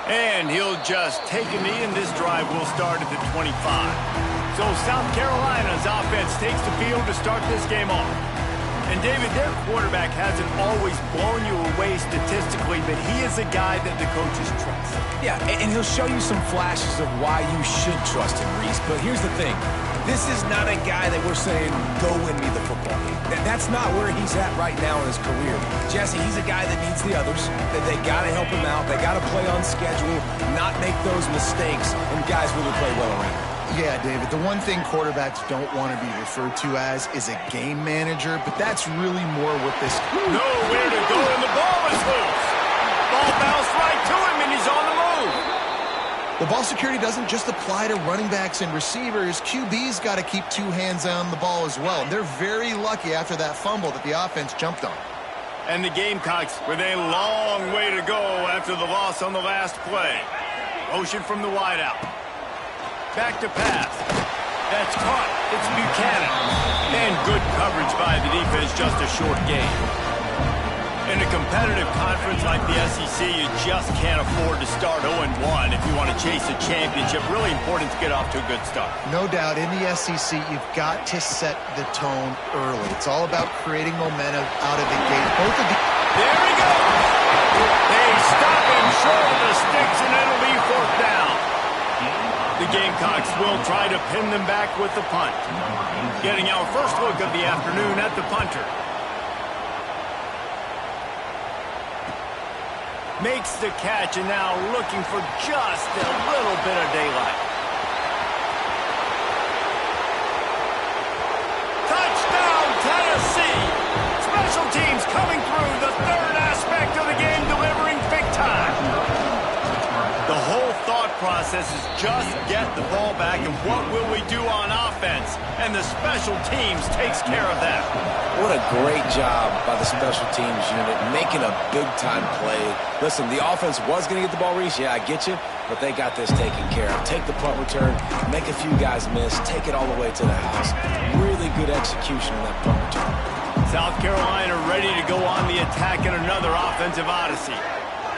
And he'll just take a knee, and this drive will start at the 25. So South Carolina's offense takes the field to start this game off. And, David, their quarterback hasn't always blown you away statistically, but he is a guy that the coaches trust. Yeah, and he'll show you some flashes of why you should trust him, Reese. But here's the thing. This is not a guy that we're saying, go win me the football game. That's not where he's at right now in his career. Jesse, he's a guy that needs the others. That they got to help him out. They got to play on schedule, not make those mistakes, and guys really play well around him. Yeah, David, the one thing quarterbacks don't want to be referred to as is a game manager, but that's really more what this... Nowhere to go, and the ball is loose. Ball bounced right to him, and he's on the move. The ball security doesn't just apply to running backs and receivers. QB's got to keep two hands on the ball as well. They're very lucky after that fumble that the offense jumped on. And the Gamecocks with a long way to go after the loss on the last play. Motion from the wideout. Back to pass. That's caught. It's Buchanan. And good coverage by the defense, just a short gain. In a competitive conference like the SEC, you just can't afford to start 0-1 if you want to chase a championship. Really important to get off to a good start. No doubt, in the SEC, you've got to set the tone early. It's all about creating momentum out of the gate. There we go! They stop him short of the sticks, and it'll be fourth down. The Gamecocks will try to pin them back with the punt. Getting our first look of the afternoon at the punter. Makes the catch, and now looking for just a little bit of daylight. Touchdown, Tennessee! Special teams coming through, the third aspect of the game, delivering big time. The whole thought process is just get the ball back, and what will we do on offense? And the special teams takes care of that. What a great job by the special teams unit, making a big-time play. Listen, the offense was going to get the ball, Reese. Yeah, I get you, but they got this taken care of. Take the punt return, make a few guys miss, take it all the way to the house. Really good execution on that punt return. South Carolina ready to go on the attack in another offensive odyssey.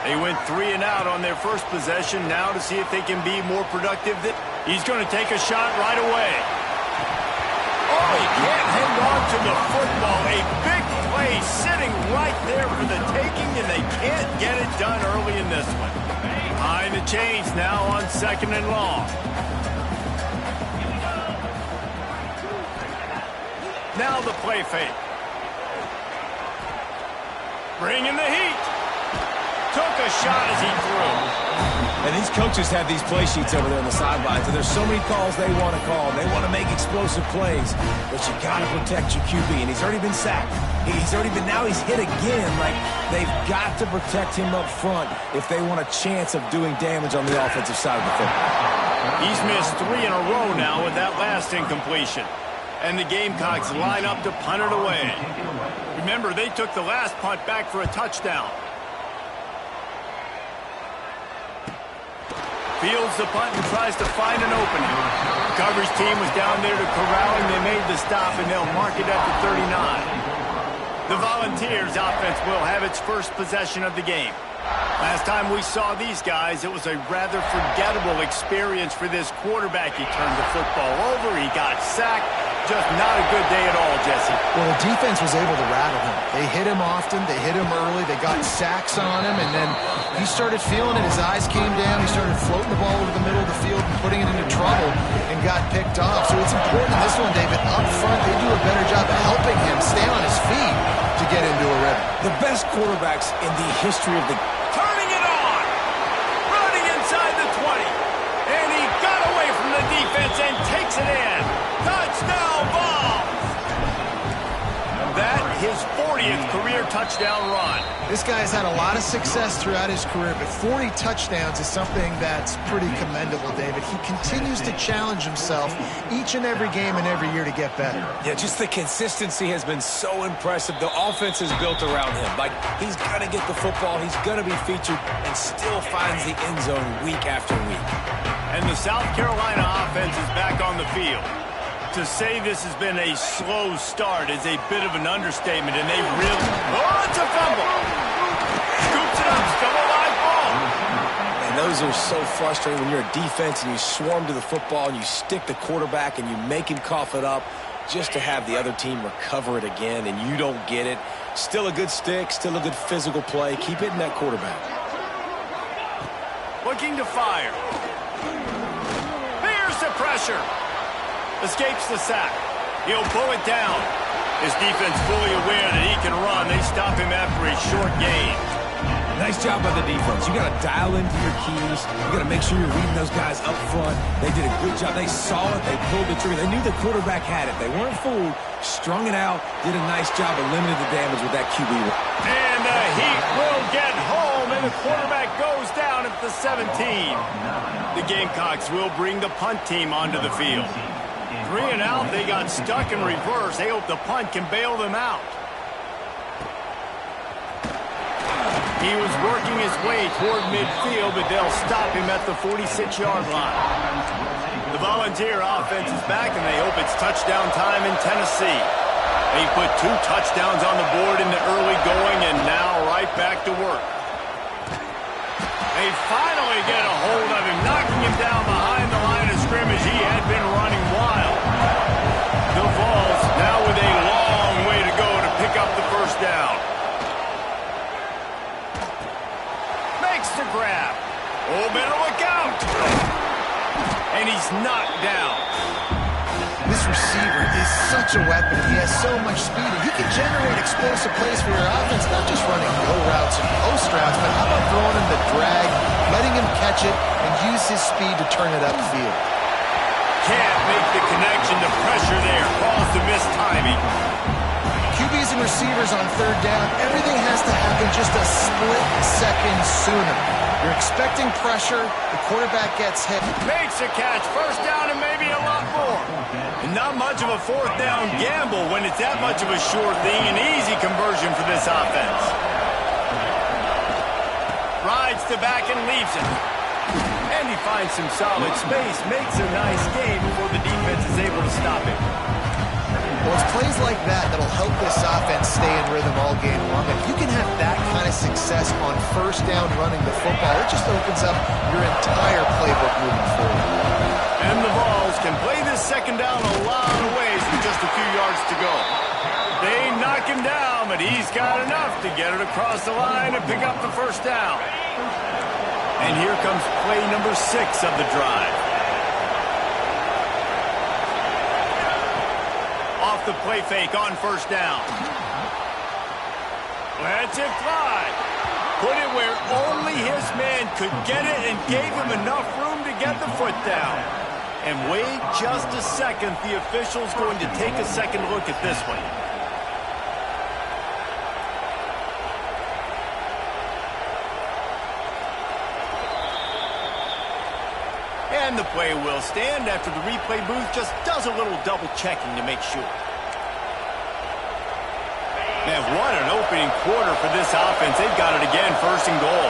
They went 3 and out on their first possession. Now to see if they can be more productive. He's going to take a shot right away. Oh, he can't hang on to the football. A big play sitting right there for the taking, and they can't get it done early in this one. Behind the chains now on 2nd and long. Now the play fake. Bringing the heat. Took a shot as he threw. And these coaches have these play sheets over there on the sidelines, and there's so many calls they want to call. They want to make explosive plays, but you got to protect your QB, and he's already been sacked. Now he's hit again. Like, they've got to protect him up front if they want a chance of doing damage on the offensive side of the football. He's missed 3 in a row now with that last incompletion. And the Gamecocks line up to punt it away. Remember, they took the last punt back for a touchdown. Fields the punt and tries to find an opening. The coverage team was down there to corral him. They made the stop, and they'll mark it at the 39. The Volunteers offense will have its first possession of the game. Last time we saw these guys, it was a rather forgettable experience for this quarterback. He turned the football over. He got sacked. Just not a good day at all, Jesse. Well, the defense was able to rattle him. They hit him often. They hit him early. They got sacks on him, and then he started feeling it. His eyes came down. He started floating the ball over the middle of the field and putting it into trouble and got picked off. So it's important in this one, David. Up front, they do a better job of helping him stay on his feet to get into a rhythm. The best quarterbacks in the history of the... Turning it on! Running inside the 20. And he got away from the defense and takes it in. Touchdown ball! That his 40th career touchdown run. This guy has had a lot of success throughout his career, but 40 touchdowns is something that's pretty commendable, David. He continues to challenge himself each and every game and every year to get better. Yeah, just the consistency has been so impressive. The offense is built around him. Like, he's going to get the football, he's going to be featured, and still finds the end zone week after week. And the South Carolina offense is back on the field. To say this has been a slow start is a bit of an understatement, and they really... Oh, it's a fumble! Scoops it up, still a live ball! And those those are so frustrating when you're a defense and you swarm to the football and you stick the quarterback and you make him cough it up just to have the other team recover it again and you don't get it. Still a good stick, still a good physical play. Keep hitting that quarterback. Looking to fire. There's the pressure. Escapes the sack. He'll pull it down. His defense fully aware that he can run. They stop him after a short gain. Nice job by the defense. You got to dial into your keys. You got to make sure you're reading those guys up front. They did a good job. They saw it. They pulled the trigger. They knew the quarterback had it. They weren't fooled. Strung it out. Did a nice job of limiting the damage with that QB. And the Heat will get home, and the quarterback goes down at the 17. The Gamecocks will bring the punt team onto the field. 3 and out. They got stuck in reverse. They hope the punt can bail them out. He was working his way toward midfield, but they'll stop him at the 46-yard line. The Volunteer offense is back, and they hope it's touchdown time in Tennessee. They put 2 touchdowns on the board in the early going, and now right back to work. They finally get a hold of him, knocking him down behind the line of scrimmage. He had been running wild. The Vols now with a long way to go to pick up the first down. To grab. Oh, better look out. And he's knocked down. This receiver is such a weapon. He has so much speed. And he can generate explosive plays for your offense, not just running go routes and post routes, but how about throwing him the drag, letting him catch it, and use his speed to turn it upfield. Can't make the connection. The pressure there caused the missed timing. QBs and receivers on third down, everything has to happen just a split second sooner. You're expecting pressure, the quarterback gets hit. Makes a catch, first down and maybe a lot more. And not much of a fourth down gamble when it's that much of a sure thing, an easy conversion for this offense. Rides the back and leaves it. And he finds some solid space, makes a nice gain before the defense is able to stop him. Well, it's plays like that that'll help this offense stay in rhythm all game long. If you can have that kind of success on first down running the football, it just opens up your entire playbook moving forward. And the Vols can play this second down a lot of ways with just a few yards to go. They knock him down, but he's got enough to get it across the line and pick up the first down. And here comes play number 6 of the drive. Off the play fake on first down. Lets it fly. Put it where only his man could get it and gave him enough room to get the foot down. And wait just a second. The official's going to take a second look at this one. And the play will stand after the replay booth just does a little double checking to make sure. Man, what an opening quarter for this offense. They've got it again, first and goal.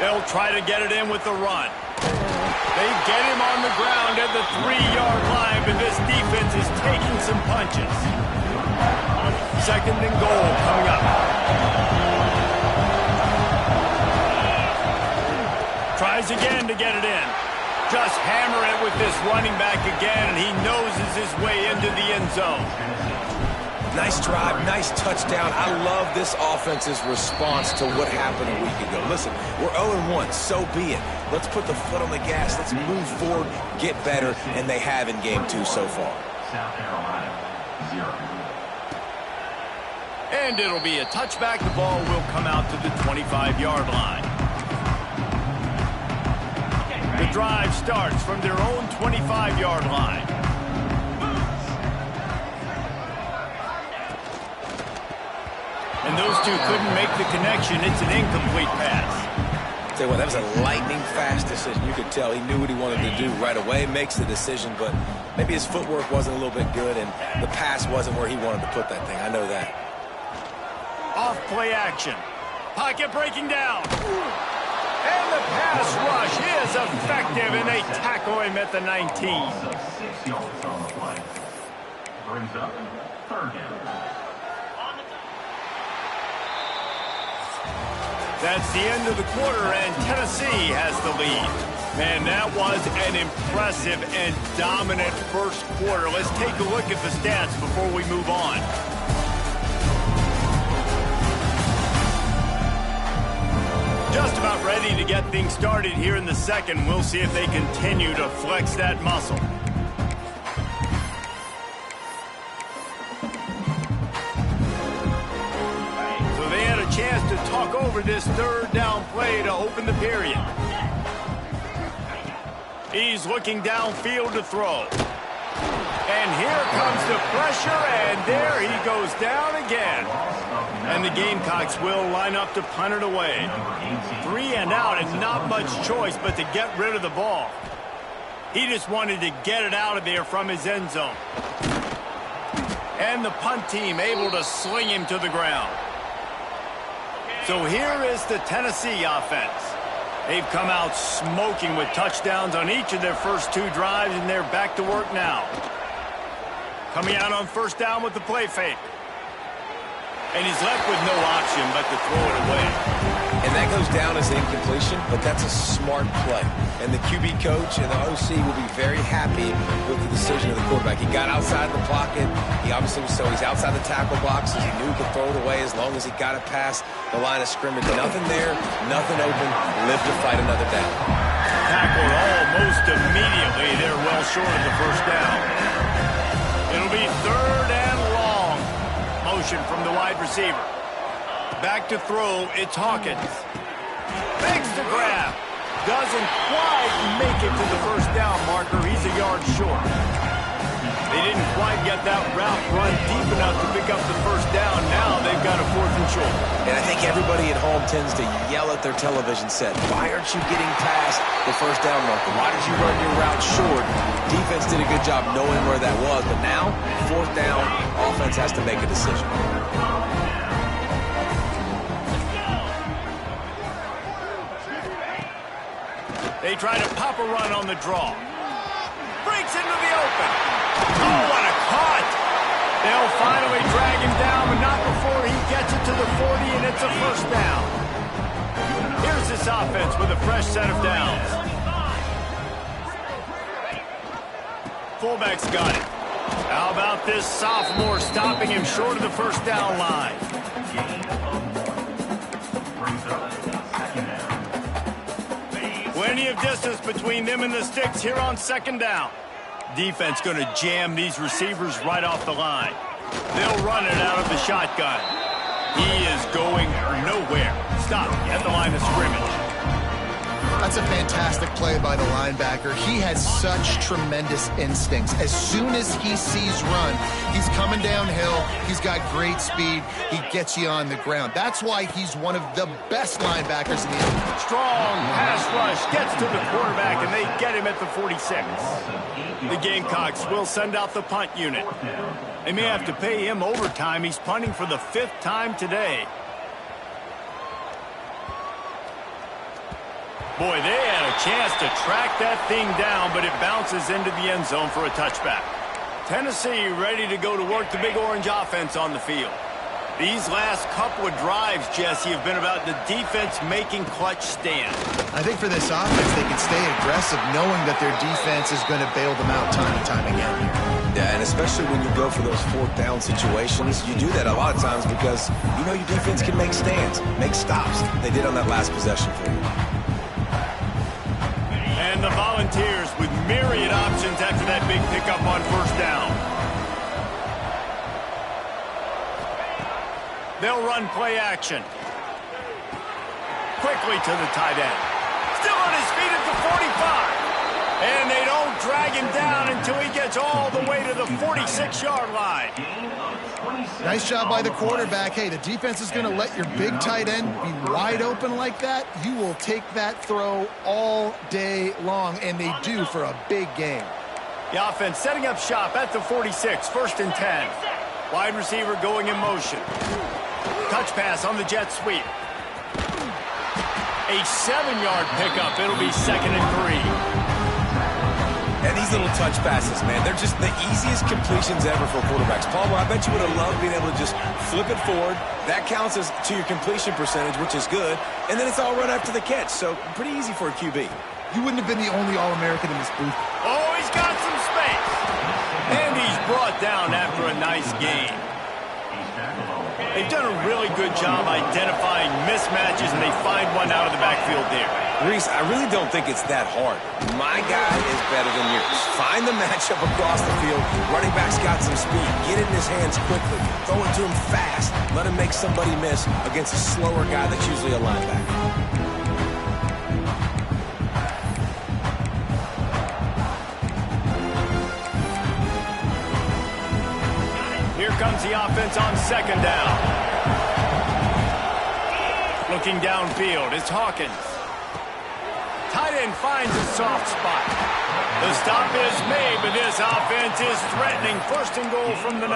They'll try to get it in with the run. They get him on the ground at the 3-yard line, but this defense is taking some punches. Second and goal coming up. Tries again to get it in. Just hammer it with this running back again, and he noses his way into the end zone. Nice drive, nice touchdown. I love this offense's response to what happened a week ago. Listen, we're 0-1, so be it. Let's put the foot on the gas. Let's move forward, get better, and they have in game 2 so far. South Carolina, 0. And it'll be a touchback. The ball will come out to the 25-yard line. The drive starts from their own 25-yard line. And those two couldn't make the connection. It's an incomplete pass. Tell you what, that was a lightning-fast decision. You could tell he knew what he wanted to do right away, makes the decision, but maybe his footwork wasn't a little bit good, and the pass wasn't where he wanted to put that thing. I know that. Off play action. Pocket breaking down. And the pass rush is effective, and they tackle him at the 19. 6 yards on the play. Brings up third down. That's the end of the quarter, and Tennessee has the lead. Man, that was an impressive and dominant first quarter. Let's take a look at the stats before we move on. Just about ready to get things started here in the second. We'll see if they continue to flex that muscle. So they had a chance to talk over this third down play to open the period. He's looking downfield to throw. And here comes the pressure, and there he goes down again. And the Gamecocks will line up to punt it away. 3 and out, and not much choice but to get rid of the ball. He just wanted to get it out of there from his end zone. And the punt team able to sling him to the ground. So here is the Tennessee offense. They've come out smoking with touchdowns on each of their first 2 drives, and they're back to work now. Coming out on first down with the play fake. And he's left with no option but to throw it away. And that goes down as incompletion, but that's a smart play. And the QB coach and the OC will be very happy with the decision of the quarterback. He got outside the pocket. He obviously was so he's outside the tackle boxes. He knew he could throw it away as long as he got it past the line of scrimmage. Nothing there, nothing open. Live to fight another down. Tackled almost immediately. They're well short of the first down. It'll be third and long. Motion from the wide receiver. Back to throw, it's Hawkins. Fakes the grab. Doesn't quite make it to the first down marker. He's a yard short. They didn't quite get that route run deep enough to pick up the first down. Now they've got a 4th and short. And I think everybody at home tends to yell at their television set, why aren't you getting past the first down marker? Why did you run your route short? Defense did a good job knowing where that was, but now, 4th down, offense has to make a decision. They try to pop a run on the draw. Breaks into the open. Oh, what a cut! They'll finally drag him down, but not before he gets it to the 40, and it's a first down. Here's this offense with a fresh set of downs. Fullback's got it. How about this sophomore stopping him short of the first down line? Plenty of distance between them and the sticks here on second down. Defense going to jam these receivers right off the line. They'll run it out of the shotgun. He is going nowhere. Stop at the line of scrimmage. That's a fantastic play by the linebacker. He has such tremendous instincts. As soon as he sees run, he's coming downhill. He's got great speed. He gets you on the ground. That's why he's one of the best linebackers in the NFL. Strong pass rush gets to the quarterback, and they get him at the 46. The Gamecocks will send out the punt unit. They may have to pay him overtime. He's punting for the 5th time today. Boy, they had a chance to track that thing down, but it bounces into the end zone for a touchback. Tennessee ready to go to work the Big Orange offense on the field. These last couple of drives, Jesse, have been about the defense making clutch stands. I think for this offense, they can stay aggressive knowing that their defense is going to bail them out time and time again here. Yeah, and especially when you go for those 4th down situations, you do that a lot of times because you know your defense can make stands, make stops. They did on that last possession for you. And the Volunteers with myriad options after that big pickup on first down. They'll run play action. Quickly to the tight end. Still on his feet at the 45. And they don't drag him down until he gets all the way to the 46-yard line. Nice job by the quarterback. Hey, the defense is going to let your big tight end be wide open like that. You will take that throw all day long, and they do for a big game. The offense setting up shop at the 46, 1st and 10. Wide receiver going in motion. Touch pass on the jet sweep. A 7-yard pickup. It'll be 2nd and 3. And these little touch passes, man, they're just the easiest completions ever for quarterbacks. Palmer, I bet you would have loved being able to just flip it forward. That counts as to your completion percentage, which is good. And then it's all run after the catch, so pretty easy for a QB. You wouldn't have been the only All-American in this booth. Oh, he's got some space. And he's brought down after a nice gain. They've done a really good job identifying mismatches, and they find one out of the backfield there. Reese, I really don't think it's that hard. My guy is better than yours. Find the matchup across the field. Running back's got some speed. Get it in his hands quickly. Throw it to him fast. Let him make somebody miss against a slower guy that's usually a linebacker. Here comes the offense on second down. Looking downfield, it's Hawkins. Tight end finds a soft spot. The stop is made, but this offense is threatening. First and goal from the 9.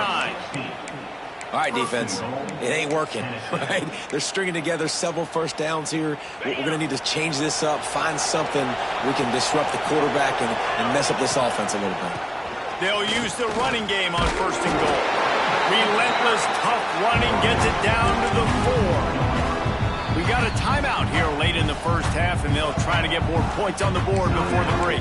All right, defense, it ain't working, right? They're stringing together several first downs here. We're going to need to change this up, find something we can disrupt the quarterback and mess up this offense a little bit. They'll use the running game on first and goal. Relentless, tough running gets it down to the 4. We got a timeout here late in the first half, and they'll try to get more points on the board before the break.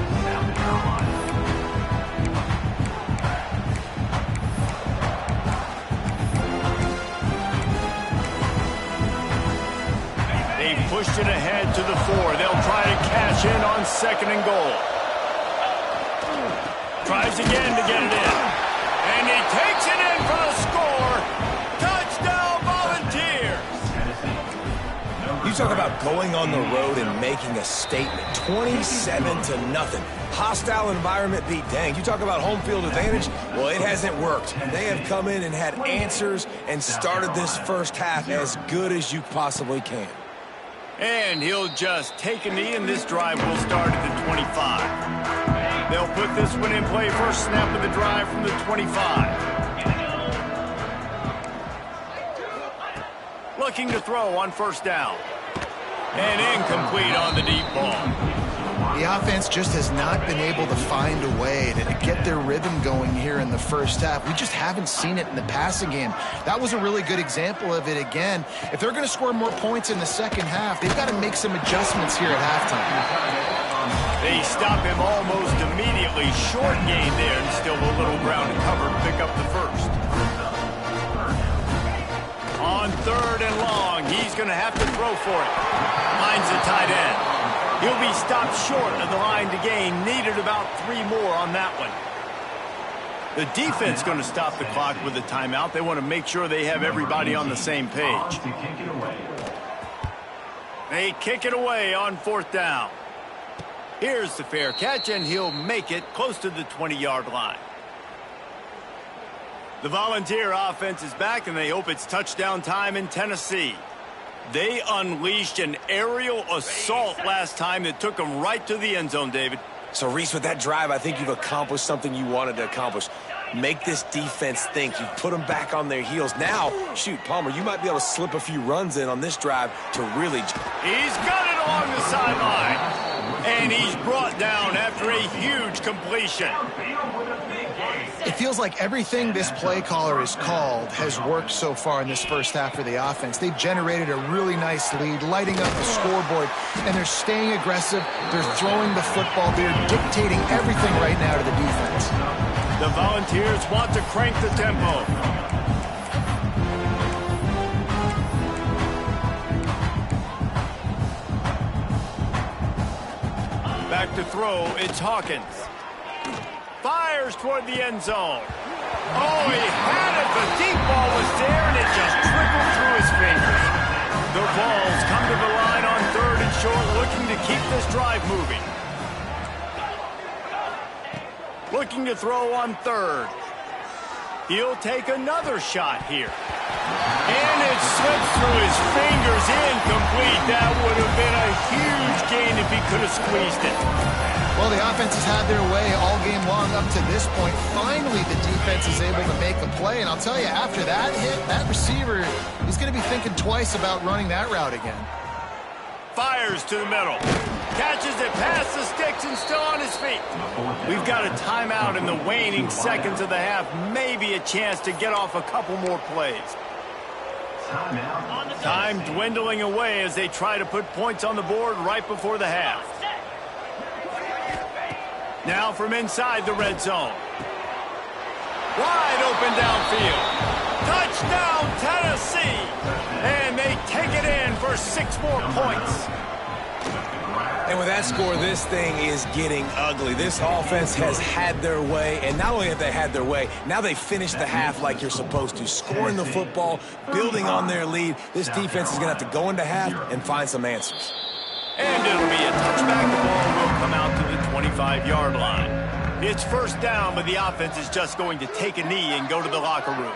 They pushed it ahead to the 4. They'll try to cash in on second and goal. Tries again to get it in. And he takes it in for a score. Touchdown, Volunteers. You talk about going on the road and making a statement. 27-0. Hostile environment be danged. You talk about home field advantage. Well, it hasn't worked. They have come in and had answers and started this first half as good as you possibly can. And he'll just take a knee, and this drive will start at the 25. They'll put this one in play. First snap of the drive from the 25. Looking to throw on first down. And incomplete on the deep ball. The offense just has not been able to find a way to get their rhythm going here in the first half. We just haven't seen it in the passing game. That was a really good example of it again. If they're going to score more points in the second half, they've got to make some adjustments here at halftime. They stop him almost immediately. Short gain there, and still a little ground to cover to pick up the first. On third and long, he's going to have to throw for it. Finds the tight end. He'll be stopped short of the line to gain. Needed about 3 more on that one. The defense going to stop the clock with a timeout. They want to make sure they have everybody on the same page. They kick it away on fourth down. Here's the fair catch, and he'll make it close to the 20-yard line. The Volunteer offense is back, and they hope it's touchdown time in Tennessee. They unleashed an aerial assault last time that took them right to the end zone, David. So, Reese, with that drive, I think you've accomplished something you wanted to accomplish. Make this defense think. You put them back on their heels. Now, shoot, Palmer, you might be able to slip a few runs in on this drive to really... He's got it along the sideline. And he's brought down after a huge completion. It feels like everything this play caller has called has worked so far in this first half for the offense. They've generated a really nice lead, lighting up the scoreboard, and they're staying aggressive. They're throwing the football. They're dictating everything right now to the defense. The Volunteers want to crank the tempo. Back to throw, it's Hawkins. Fires toward the end zone. Oh, he had it. The deep ball was there, and it just trickled through his fingers. The Vols come to the line on third and short, looking to keep this drive moving. Looking to throw on third. He'll take another shot here. And it slips through his fingers, incomplete. That would have been a huge gain if he could have squeezed it. Well, the offense has had their way all game long up to this point. Finally, the defense is able to make a play. And I'll tell you, after that hit, that receiver, he's going to be thinking twice about running that route again. fires to the middle. Catches it past the sticks and still on his feet. We've got a timeout in the waning seconds of the half. Maybe a chance to get off a couple more plays. Time dwindling away as they try to put points on the board right before the half. Now from inside the red zone. Wide open downfield. Touchdown, Tennessee! And they take it in for 6 more points. And with that score, this thing is getting ugly. This offense has had their way, and not only have they had their way, now they finished the half like you're supposed to, scoring the football, building on their lead. This defense is going to have to go into half and find some answers. And it'll be a touchback. The ball will come out to the 25-yard line. It's first down, but the offense is just going to take a knee and go to the locker room.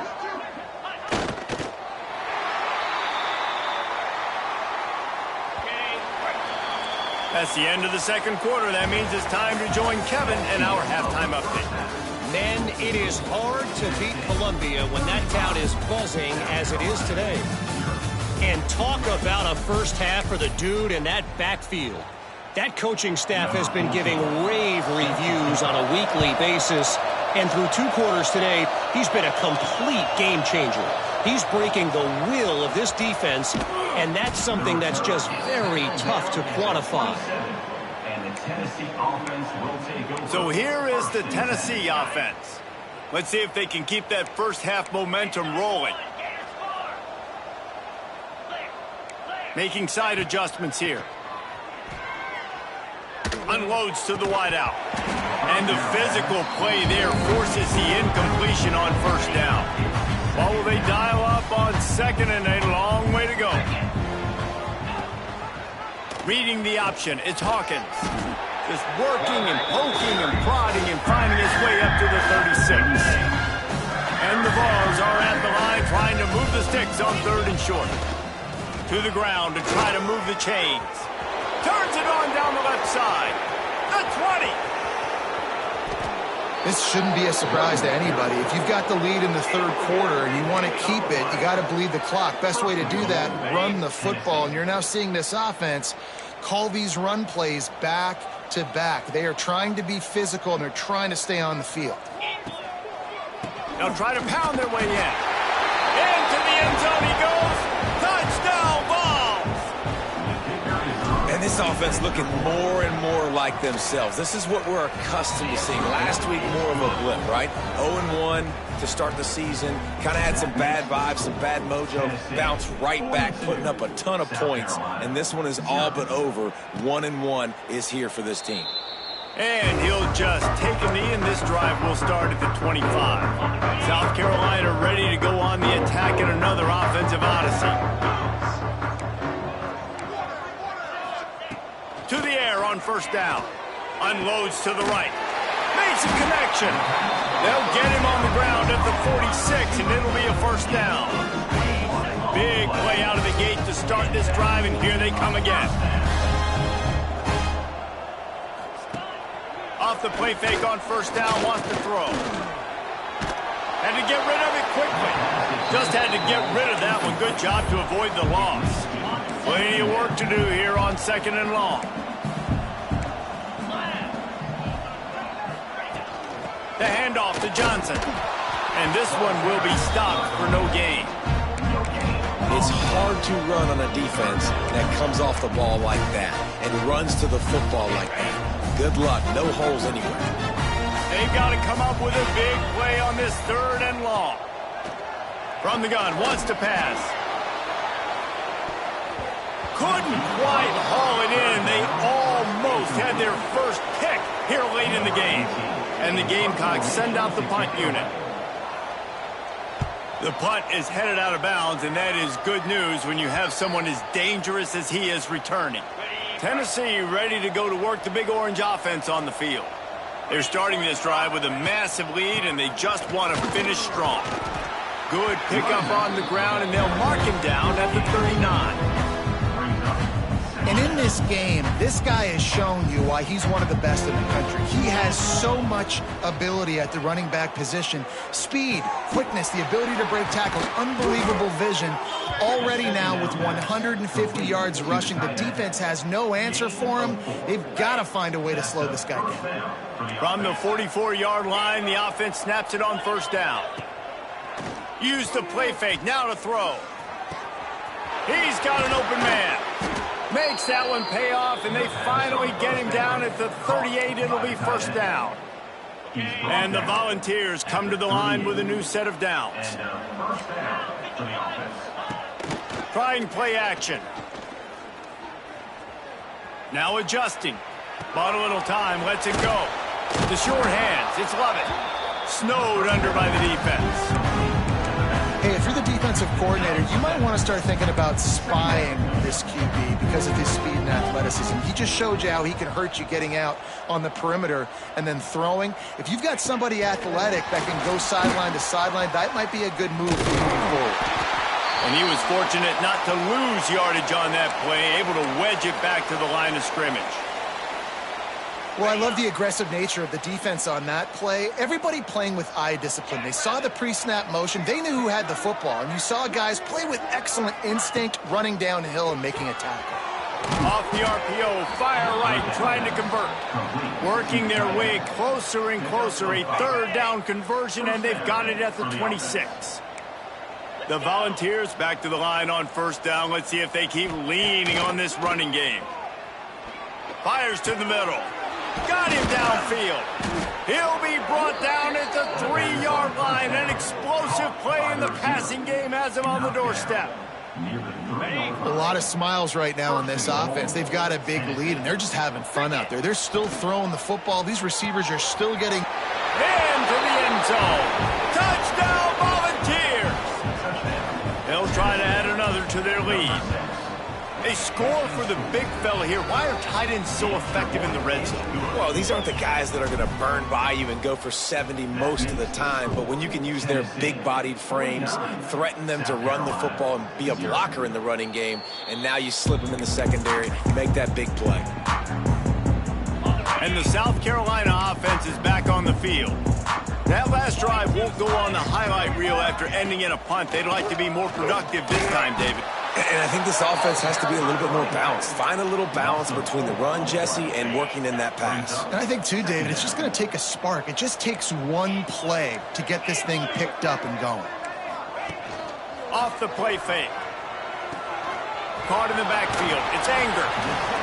That's the end of the second quarter. That means it's time to join Kevin in our halftime update. Men, it is hard to beat Columbia when that town is buzzing as it is today. And talk about a first half for the dude in that backfield. That coaching staff has been giving rave reviews on a weekly basis. And through 2 quarters today, he's been a complete game changer. He's breaking the will of this defense, and that's something that's just very tough to quantify. So here is the Tennessee offense. Let's see if they can keep that first half momentum rolling. Making side adjustments here. Unloads to the wideout. And the physical play there forces the incompletion on first down. What will they dial up on second and a long way to go? Reading the option, it's Hawkins. Just working and poking and prodding and finding his way up to the 36. And the Vols are at the line trying to move the sticks on 3rd and short. To the ground to try to move the chains. Turns it on down the left side. The 20. This shouldn't be a surprise to anybody. If you've got the lead in the 3rd quarter and you want to keep it, you got to bleed the clock. Best way to do that, run the football. And you're now seeing this offense call these run plays back to back. They are trying to be physical, and they're trying to stay on the field. They'll try to pound their way in. Into the end zone he goes. Touchdown, Vols! And this offense looking more and more like themselves. This is what we're accustomed to seeing. Last week, more of a blip, right? 0-1 to start the season. Kind of had some bad vibes, some bad mojo. Bounced right back, putting up a ton of points. And this one is all but over. 1-1 is here for this team. And he'll just take a knee, and this drive will start at the 25. South Carolina ready to go on the attack in another offensive odyssey. To the air on first down. Unloads to the right. Makes a connection. They'll get him on the ground at the 46, and it'll be a first down. Big play out of the gate to start this drive, and here they come again. Off the play fake on first down, wants to throw. Had to get rid of it quickly. Just had to get rid of that one. Good job to avoid the loss. Plenty of work to do here on 2nd and long. The handoff to Johnson. And this one will be stopped for no gain. It's hard to run on a defense that comes off the ball like that and runs to the football like that. Good luck. No holes anywhere. They've got to come up with a big play on this 3rd and long. From the gun, wants to pass. Couldn't quite haul it in. They almost had their first pick here late in the game. And the Gamecocks send out the punt unit. The punt is headed out of bounds, and that is good news when you have someone as dangerous as he is returning. Tennessee ready to go to work the Big Orange offense on the field. They're starting this drive with a massive lead, and they just want to finish strong. Good pickup on the ground, and they'll mark him down at the 39. And in this game, this guy has shown you why he's one of the best in the country. He has so much ability at the running back position. Speed, quickness, the ability to break tackles, unbelievable vision. already now with 150 yards rushing. The defense has no answer for him. They've got to find a way to slow this guy down. From the 44-yard line, the offense snaps it on first down. Use the play fake, now to throw. He's got an open man. Makes that one pay off, and they finally get him down at the 38. It'll be first down. And the Volunteers come to the line with a new set of downs. Trying play action. Now adjusting. Bought a little time, lets it go. The short hands, it's Lovett. Snowed under by the defense. Hey, if you're the defensive coordinator, you might want to start thinking about spying this QB because of his speed and athleticism. He just showed you how he can hurt you getting out on the perimeter and then throwing. If you've got somebody athletic that can go sideline to sideline, that might be a good move for moving forward. And he was fortunate not to lose yardage on that play, able to wedge it back to the line of scrimmage. Well, I love the aggressive nature of the defense on that play. Everybody playing with eye discipline. They saw the pre-snap motion. They knew who had the football. And you saw guys play with excellent instinct, running downhill and making a tackle. Off the RPO, fire right, trying to convert. Working their way closer and closer. A third down conversion, and they've got it at the 26. The Volunteers back to the line on first down. Let's see if they keep leaning on this running game. Fires to the middle. Got him downfield. He'll be brought down at the 3-yard line. An explosive play in the passing game has him on the doorstep. A lot of smiles right now in this offense. They've got a big lead, and they're just having fun out there. They're still throwing the football. These receivers are still getting into the end zone. Touchdown, Volunteers. They'll try to add another to their lead. They score for the big fella here. Why are tight ends so effective in the red zone? Well, these aren't the guys that are going to burn by you and go for 70 most of the time, but when you can use their big-bodied frames, threaten them to run the football and be a blocker in the running game, and now you slip them in the secondary, make that big play. And the South Carolina offense is back on the field. That last drive won't go on the highlight reel after ending in a punt. They'd like to be more productive this time, David. And I think this offense has to be a little bit more balanced. Find a little balance between the run, Jesse, and working in that pass. And I think, too, David, it's just going to take a spark. It just takes one play to get this thing picked up and going. Off the play fake. Caught in the backfield. It's Anger.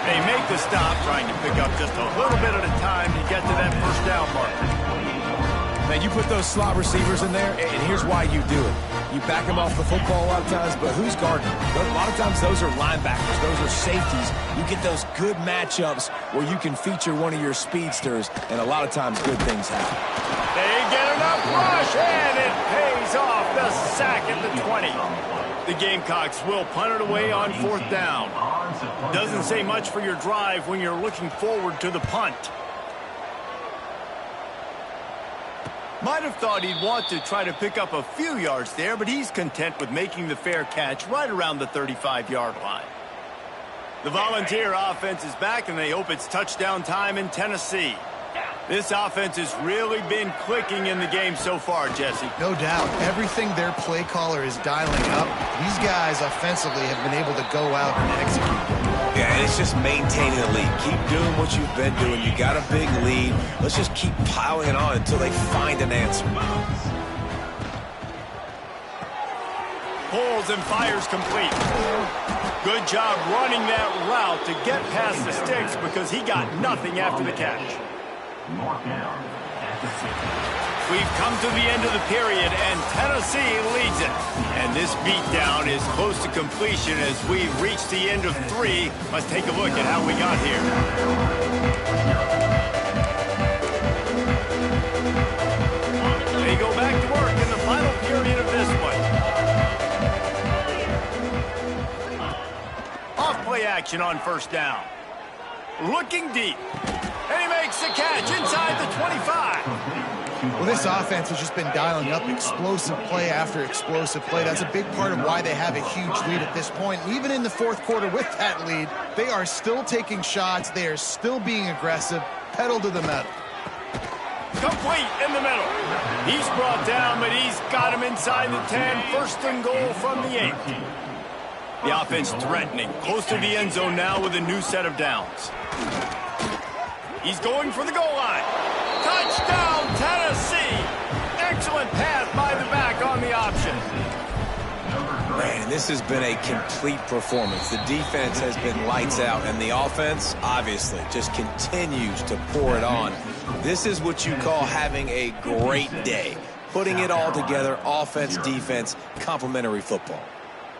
They make the stop, trying to pick up just a little bit at a time to get to that first down mark. Now, you put those slot receivers in there, and here's why you do it. You back them off the football a lot of times, but who's guarding them? A lot of times those are linebackers. Those are safeties. You get those good matchups where you can feature one of your speedsters, and a lot of times good things happen. They get enough rush, and it pays off. The sack at the 20. The Gamecocks will punt it away on fourth down. Doesn't say much for your drive when you're looking forward to the punt. Might have thought he'd want to try to pick up a few yards there, but he's content with making the fair catch right around the 35-yard line. The Volunteer offense is back, and they hope it's touchdown time in Tennessee. This offense has really been clicking in the game so far, Jesse. No doubt. Everything their play caller is dialing up, these guys offensively have been able to go out and execute. Yeah, and it's just maintaining the lead. Keep doing what you've been doing. You got a big lead. Let's just keep piling it on until they find an answer. Pulls and fires complete. Good job running that route to get past the sticks because he got nothing after the catch. We've come to the end of the period, and Tennessee leads it. And this beatdown is close to completion as we reach the end of 3. Let's take a look at how we got here. They go back to work in the final period of this one. Off play action on first down. Looking deep. And he makes the catch inside the 25. Well, this offense has just been dialing up explosive play after explosive play. That's a big part of why they have a huge lead at this point. Even in the fourth quarter with that lead, they are still taking shots. They are still being aggressive. Pedal to the metal. Complete in the middle. He's brought down, but he's got him inside the 10. First and goal from the 8. The offense threatening, close to the end zone now with a new set of downs. He's going for the goal line. Touchdown, Tennessee! Excellent pass by the back on the option. Man, this has been a complete performance. The defense has been lights out, and the offense, obviously, just continues to pour it on. This is what you call having a great day. Putting it all together, offense, defense, complementary football.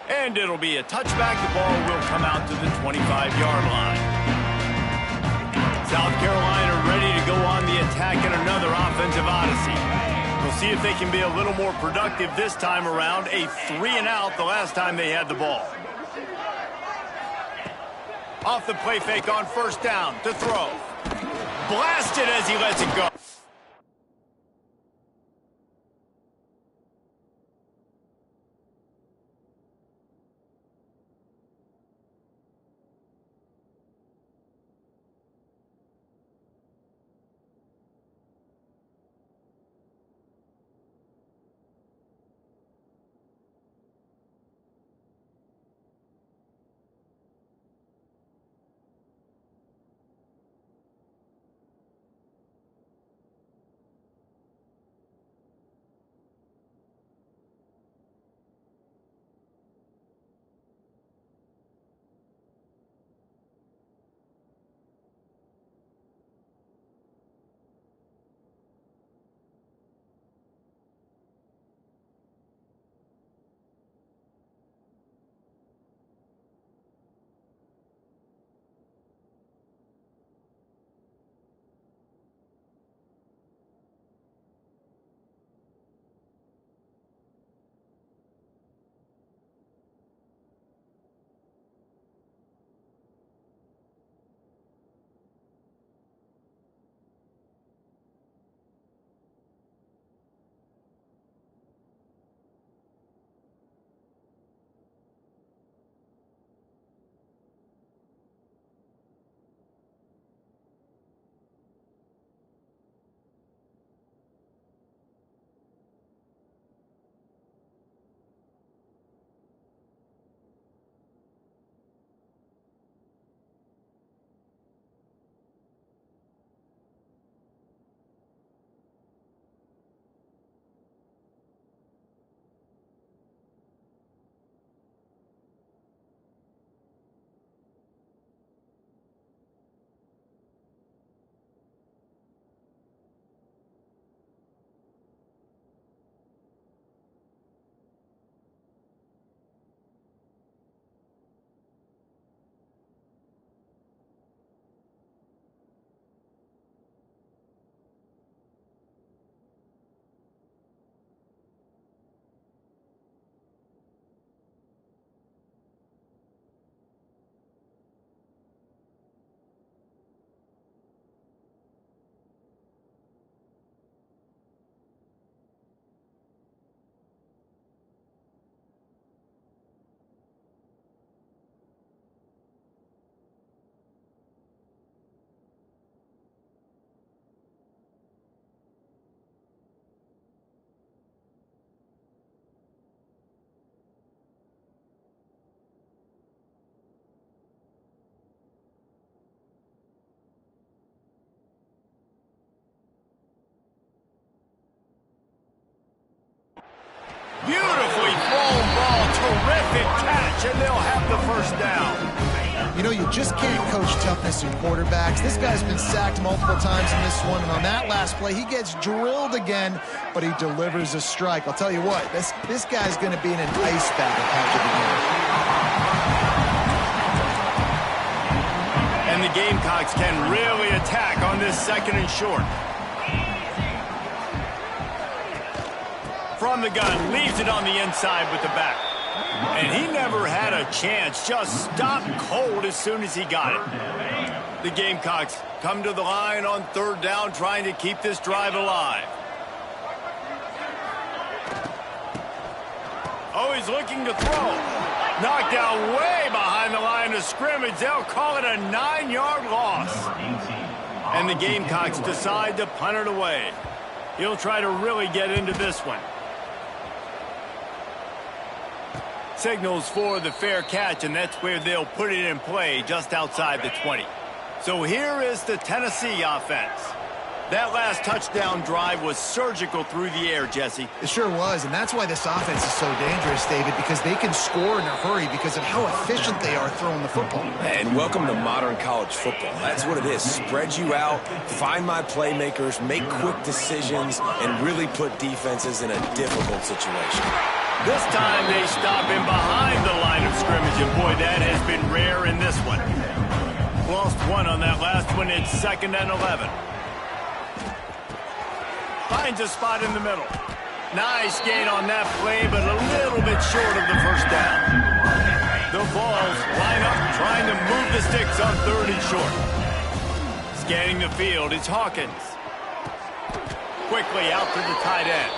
And it'll be a touchback. The ball will come out to the 25-yard line. South Carolina ready to go on the attack in another offensive odyssey. We'll see if they can be a little more productive this time around. A 3-and-out the last time they had the ball. Off the play fake on first down to throw. Blasted as he lets it go. Beautifully thrown ball, terrific catch, and they'll have the first down. You know, you just can't coach toughness in quarterbacks. This guy's been sacked multiple times in this one, and on that last play, he gets drilled again, but he delivers a strike. I'll tell you what, this guy's going to be in an ice bath at the game. And the Gamecocks can really attack on this second and short. From the gun, leaves it on the inside with the back. And he never had a chance, just stopped cold as soon as he got it. The Gamecocks come to the line on third down, trying to keep this drive alive. Oh, he's looking to throw. Knocked out way behind the line of scrimmage. They'll call it a 9-yard loss. And the Gamecocks decide to punt it away. He'll try to really get into this one. Signals for the fair catch, and that's where they'll put it in play just outside the 20. So here is the Tennessee offense. That last touchdown drive was surgical through the air, Jesse. It sure was, and that's why this offense is so dangerous, David, because they can score in a hurry because of how efficient they are throwing the football. And welcome to modern college football. That's what it is. Spread you out, find my playmakers, make quick decisions, and really put defenses in a difficult situation. This time they stop him behind the line of scrimmage, and boy, that has been rare in this one. Lost one on that last one. It's 2nd and 11. Finds a spot in the middle. Nice gain on that play, but a little bit short of the first down. The Vols line up trying to move the sticks on 3rd and short. Scanning the field, it's Hawkins. Quickly out to the tight end.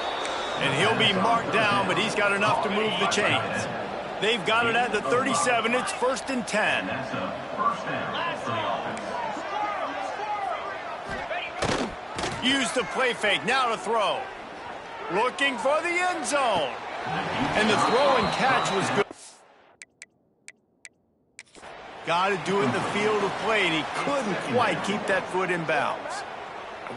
And he'll be marked down, but he's got enough to move the chains. They've got it at the 37. It's 1st and 10. That's a first down for the offense. Use the play fake, now to throw. Looking for the end zone. And the throw and catch was good. Got to do it in the field of play, and he couldn't quite keep that foot in bounds.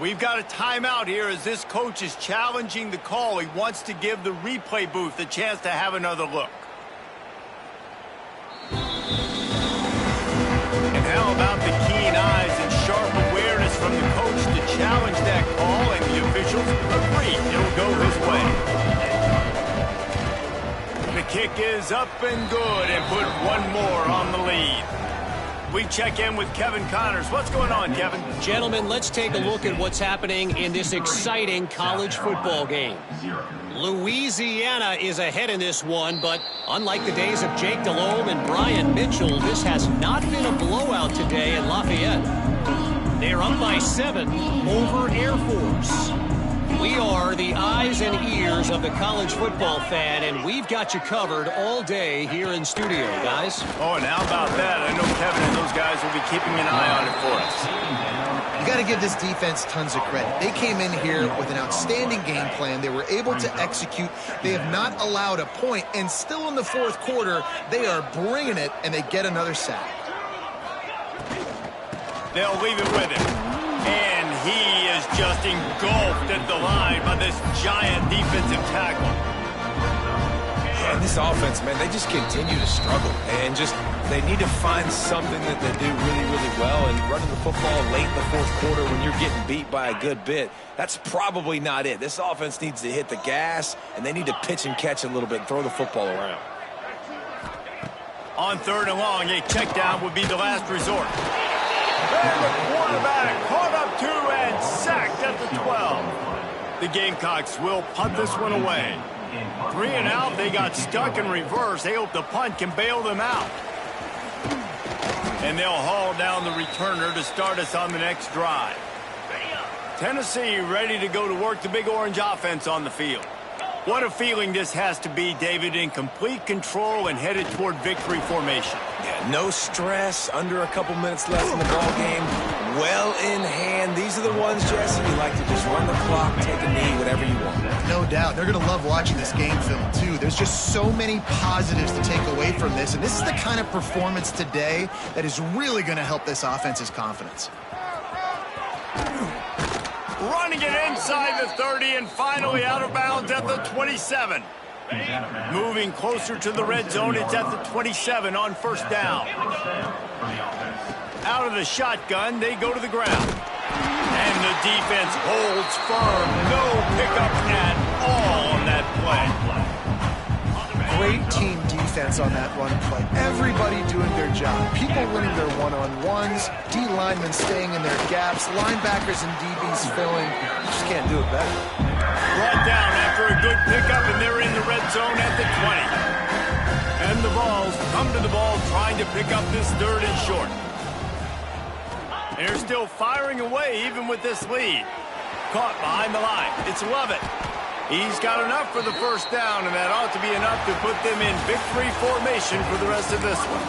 We've got a timeout here as this coach is challenging the call. He wants to give the replay booth a chance to have another look. And how about the keen eyes and sharp awareness from the coach to challenge that call, and the officials agree it'll go his way. The kick is up and good, and put one more on the lead. We check in with Kevin Connors. What's going on, Kevin? Gentlemen, let's take a look at what's happening in this exciting college football game. Louisiana is ahead in this one, but unlike the days of Jake Delhomme and Brian Mitchell, this has not been a blowout today in Lafayette. They're up by 7 over Air Force. We are the eyes and ears of the college football fan, and we've got you covered all day here in studio, guys. Oh, and how about that? I know Kevin and those guys will be keeping an eye on it for us. You got to give this defense tons of credit. They came in here with an outstanding game plan. They were able to execute. They have not allowed a point, and still in the 4th quarter, they are bringing it, and they get another sack. They'll leave it with him. And he is just engulfed at the line by this giant defensive tackle. And this offense, man, they just continue to struggle. And they need to find something that they do really, really well. And running the football late in the 4th quarter when you're getting beat by a good bit, that's probably not it. This offense needs to hit the gas, and they need to pitch and catch a little bit and throw the football around. On 3rd and long, a check down would be the last resort. And the quarterback caught up 2 and sacked at the 12. The Gamecocks will punt this one away. 3 and out, they got stuck in reverse. They hope the punt can bail them out. And they'll haul down the returner to start us on the next drive. Tennessee ready to go to work the Big Orange offense on the field. What a feeling this has to be, David, in complete control and headed toward victory formation. Yeah, no stress, under a couple minutes left in the ball game, well in hand. These are the ones, Jesse, you like to just run the clock, take a knee, whatever you want. No doubt. They're going to love watching this game film, too. There's just so many positives to take away from this, and this is the kind of performance today that is really going to help this offense's confidence. Running it inside the 30 and finally out of bounds at the 27. Moving closer to the red zone, it's at the 27 on 1st down. Out of the shotgun, they go to the ground. And the defense holds firm. No pickup at all on that play. Great team defense on that run play. Everybody doing their job. People winning their one-on-ones, D-linemen staying in their gaps, linebackers and DBs filling. You just can't do it better. Brought down after a good pickup, and they're in the red zone at the 20. And the Vols come to the ball trying to pick up this 3rd and short. They're still firing away even with this lead. Caught behind the line. It's Lovett. He's got enough for the 1st down, and that ought to be enough to put them in victory formation for the rest of this one.